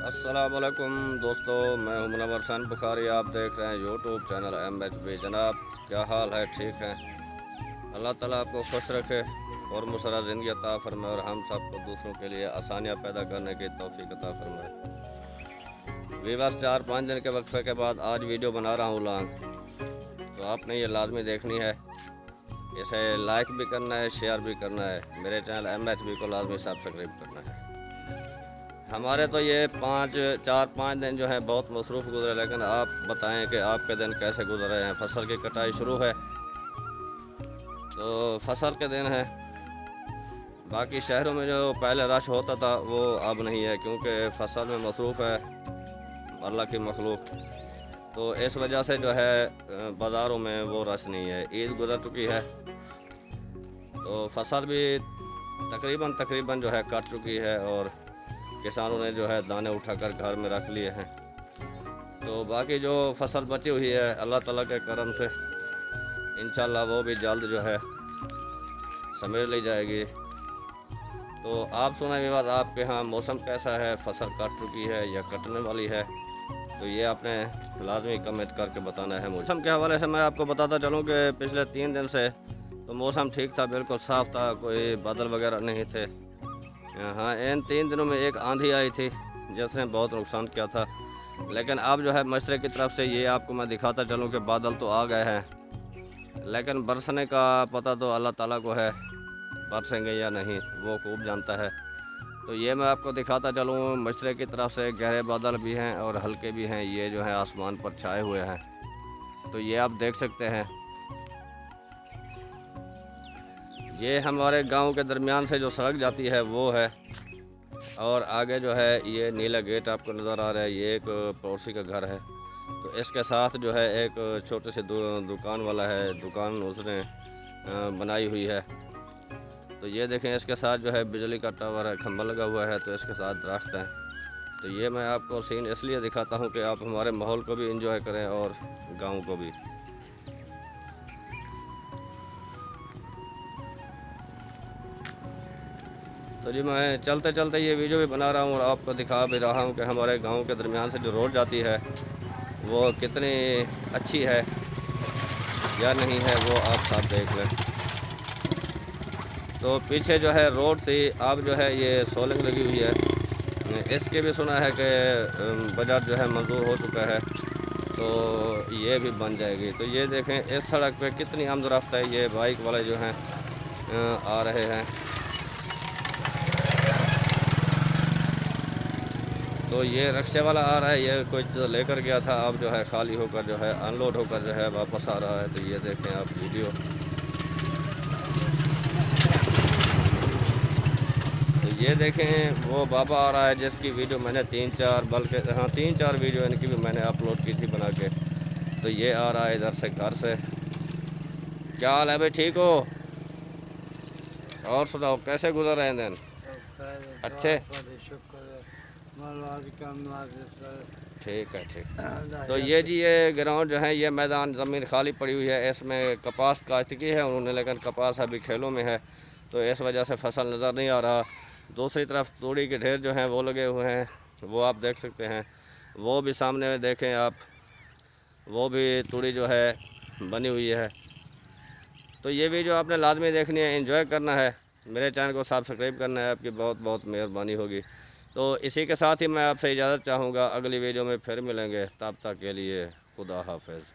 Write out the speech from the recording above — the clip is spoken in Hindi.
अस्सलामुअलैकुम दोस्तों, मैं हूं मुनव्वर शान बुखारी। आप देख रहे हैं यूट्यूब चैनल MHB। जनाब, क्या हाल है? ठीक है। अल्लाह ताला आपको खुश रखे और मुसर्रत ज़िंदगी अता फरमाए और हम सबको दूसरों के लिए आसानियाँ पैदा करने की तौफीक अता फरमाए। वीवर 4-5 दिन के वक्फे के बाद आज वीडियो बना रहा हूँ लॉन्ग, तो आपने ये लाजमी देखनी है। इसे लाइक भी करना है, शेयर भी करना है। मेरे चैनल MHB को लाजमी सब्सक्राइब करना है। हमारे तो ये 4-5 दिन जो है बहुत मसरूफ़ गुजरे, लेकिन आप बताएं कि आपके दिन कैसे गुजर रहे हैं। फसल की कटाई शुरू है, तो फसल के दिन है। बाकी शहरों में जो पहले रश होता था वो अब नहीं है, क्योंकि फसल में मसरूफ़ है अल्लाह की मखलूक। तो इस वजह से जो है बाज़ारों में वो रश नहीं है। ईद गुजर चुकी है, तो फसल भी तकरीबन जो है कट चुकी है और किसानों ने जो है दाने उठाकर घर में रख लिए हैं। तो बाकी जो फसल बची हुई है अल्लाह ताला के करम से इंशाल्लाह वो भी जल्द जो है समेट ली जाएगी। तो आप सुनाए विवाद, आपके यहाँ मौसम कैसा है? फसल कट चुकी है या कटने वाली है? तो ये आपने लाजमी कमेंट करके बताना है मुझे। मौसम के हवाले से मैं आपको बताता चलूँ कि पिछले 3 दिन से तो मौसम ठीक था, बिल्कुल साफ़ था, कोई बादल वगैरह नहीं थे। हाँ, इन 3 दिनों में एक आंधी आई थी जिसने बहुत नुकसान किया था। लेकिन अब जो है मशरक़ की तरफ से ये आपको मैं दिखाता चलूँ कि बादल तो आ गए हैं, लेकिन बरसने का पता तो अल्लाह ताला को है, बरसेंगे या नहीं वो खूब जानता है। तो ये मैं आपको दिखाता चलूँ, मशरक़ की तरफ से गहरे बादल भी हैं और हल्के भी हैं, ये जो है आसमान पर छाए हुए हैं। तो ये आप देख सकते हैं, ये हमारे गांव के दरमियान से जो सड़क जाती है वो है। और आगे जो है ये नीला गेट आपको नज़र आ रहा है, ये एक पड़ोसी का घर है। तो इसके साथ जो है एक छोटे से दुकान वाला है, दुकान उसने बनाई हुई है। तो ये देखें, इसके साथ जो है बिजली का टावर है, खंभा लगा हुआ है, तो इसके साथ दरख्त हैं। तो ये मैं आपको सीन इसलिए दिखाता हूँ कि आप हमारे माहौल को भी इंजॉय करें और गाँव को भी। तो जी, मैं चलते चलते ये वीडियो भी बना रहा हूँ और आपको दिखा भी रहा हूँ कि हमारे गांव के दरमियान से जो रोड जाती है वो कितनी अच्छी है या नहीं है, वो आप साथ देख लें। तो पीछे जो है रोड थी, अब जो है ये सोलिंग लगी हुई है। इसके भी सुना है कि बजट जो है मंजूर हो चुका है, तो ये भी बन जाएगी। तो ये देखें, इस सड़क पे कितनी आमदरफ्त है। ये बाइक वाले जो हैं आ रहे हैं, तो ये रिक्शे वाला आ रहा है, ये कुछ लेकर गया था, अब जो है खाली होकर जो है अनलोड होकर जो है वापस आ रहा है। तो ये देखें आप वीडियो। तो ये देखें, वो बाबा आ रहा है जिसकी वीडियो मैंने 3-4 वीडियो इनकी भी मैंने अपलोड की थी बना के। तो ये आ रहा है इधर से, घर से। क्या हाल है भाई, ठीक हो? और सुनाओ, कैसे गुजर रहे हैं दिन? अच्छे, ठीक है, ठीक। तो ये जी, ये ग्राउंड जो है, ये मैदान ज़मीन खाली पड़ी हुई है, इसमें कपास काश्त की है उन्होंने, लेकिन कपास अभी खेलों में है, तो इस वजह से फसल नज़र नहीं आ रहा। दूसरी तरफ तूड़ी के ढेर जो हैं वो लगे हुए हैं, वो आप देख सकते हैं। वो भी सामने देखें आप, वो भी तूड़ी जो है बनी हुई है। तो ये वीडियो आपने लाजमी देखनी है, एंजॉय करना है, मेरे चैनल को सब्सक्राइब करना है, आपकी बहुत बहुत मेहरबानी होगी। तो इसी के साथ ही मैं आपसे इजाज़त चाहूँगा, अगली वीडियो में फिर मिलेंगे, तब तक के लिए खुदा हाफ़िज़।